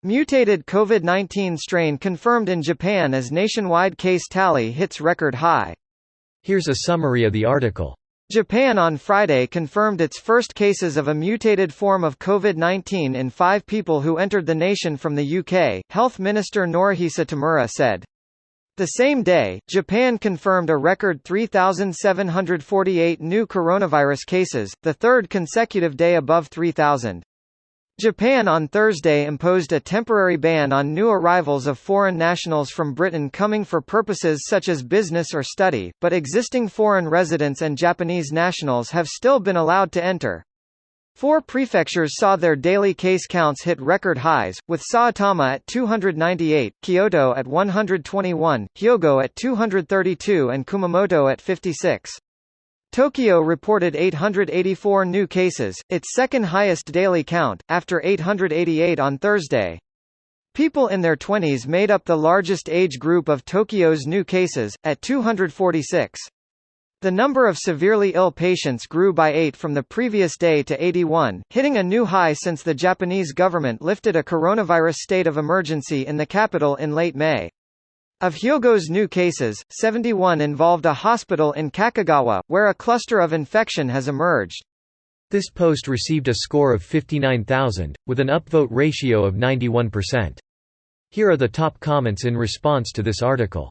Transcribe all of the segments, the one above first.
Mutated COVID-19 strain confirmed in Japan as nationwide case tally hits record high. Here's a summary of the article. Japan on Friday confirmed its first cases of a mutated form of COVID-19 in 5 people who entered the nation from the UK, Health Minister Norihisa Tamura said. The same day, Japan confirmed a record 3,748 new coronavirus cases, the third consecutive day above 3,000. Japan on Thursday imposed a temporary ban on new arrivals of foreign nationals from Britain coming for purposes such as business or study, but existing foreign residents and Japanese nationals have still been allowed to enter. 4 prefectures saw their daily case counts hit record highs, with Saitama at 298, Kyoto at 121, Hyogo at 232 and Kumamoto at 56. Tokyo reported 884 new cases, its second highest daily count, after 888 on Thursday. People in their 20s made up the largest age group of Tokyo's new cases, at 246. The number of severely ill patients grew by 8 from the previous day to 81, hitting a new high since the Japanese government lifted a coronavirus state of emergency in the capital in late May. Of Hyogo's new cases, 71 involved a hospital in Kakagawa, where a cluster of infection has emerged. This post received a score of 59,000, with an upvote ratio of 91%. Here are the top comments in response to this article.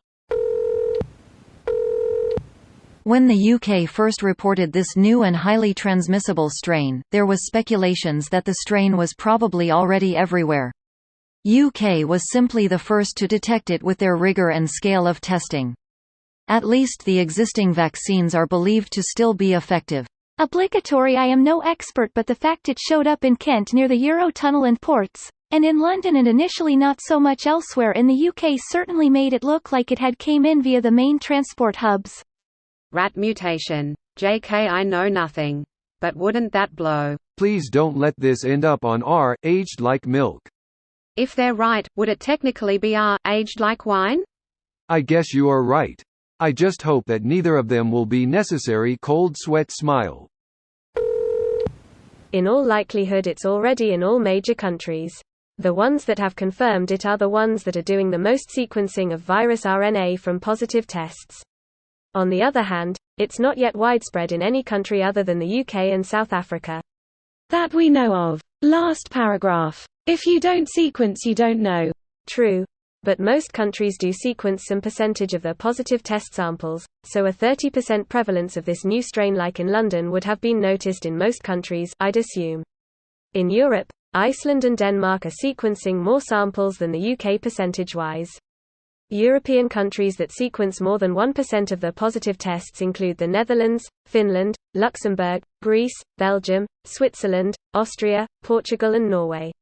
When the UK first reported this new and highly transmissible strain, there was speculations that the strain was probably already everywhere. UK was simply the first to detect it with their rigor and scale of testing. At least the existing vaccines are believed to still be effective. Obligatory. I am no expert, but the fact it showed up in Kent near the Eurotunnel and ports, and in London and initially not so much elsewhere in the UK certainly made it look like it had came in via the main transport hubs. Rat mutation. JK, I know nothing. But wouldn't that blow? Please don't let this end up on R, aged like milk. If they're right, would it technically be R, aged like wine? I guess you are right. I just hope that neither of them will be necessary. Cold sweat smile. In all likelihood it's already in all major countries. The ones that have confirmed it are the ones that are doing the most sequencing of virus RNA from positive tests. On the other hand, it's not yet widespread in any country other than the UK and South Africa. That we know of. Last paragraph. If you don't sequence, you don't know. True. But most countries do sequence some percentage of their positive test samples, so a 30% prevalence of this new strain like in London would have been noticed in most countries, I'd assume. In Europe, Iceland and Denmark are sequencing more samples than the UK percentage-wise. European countries that sequence more than 1% of their positive tests include the Netherlands, Finland, Luxembourg, Greece, Belgium, Switzerland, Austria, Portugal and Norway.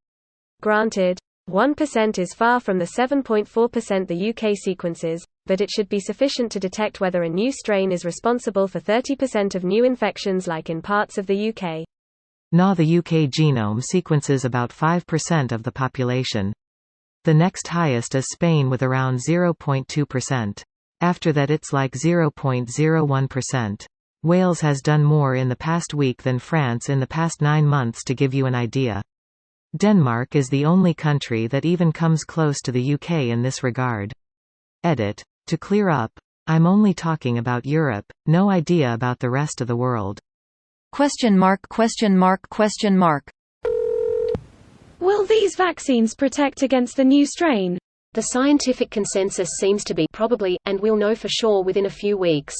Granted, 1% is far from the 7.4% the UK sequences, but it should be sufficient to detect whether a new strain is responsible for 30% of new infections like in parts of the UK. The UK genome sequences about 5% of the population. The next highest is Spain with around 0.2%. After that it's like 0.01%. Wales has done more in the past week than France in the past 9 months, to give you an idea. Denmark is the only country that even comes close to the UK in this regard. Edit. To clear up, I'm only talking about Europe, no idea about the rest of the world. Question mark. Will these vaccines protect against the new strain? The scientific consensus seems to be probably, and we'll know for sure within a few weeks.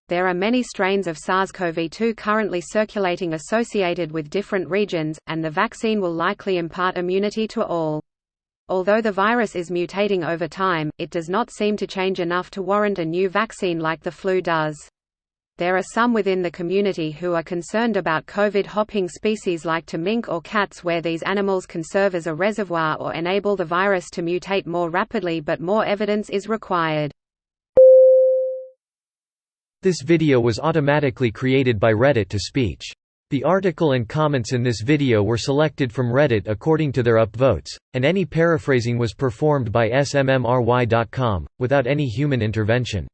There are many strains of SARS-CoV-2 currently circulating associated with different regions, and the vaccine will likely impart immunity to all. Although the virus is mutating over time, it does not seem to change enough to warrant a new vaccine like the flu does. There are some within the community who are concerned about COVID-hopping species like to mink or cats, where these animals can serve as a reservoir or enable the virus to mutate more rapidly, but more evidence is required. This video was automatically created by Reddit to speech. The article and comments in this video were selected from Reddit according to their upvotes, and any paraphrasing was performed by smmry.com, without any human intervention.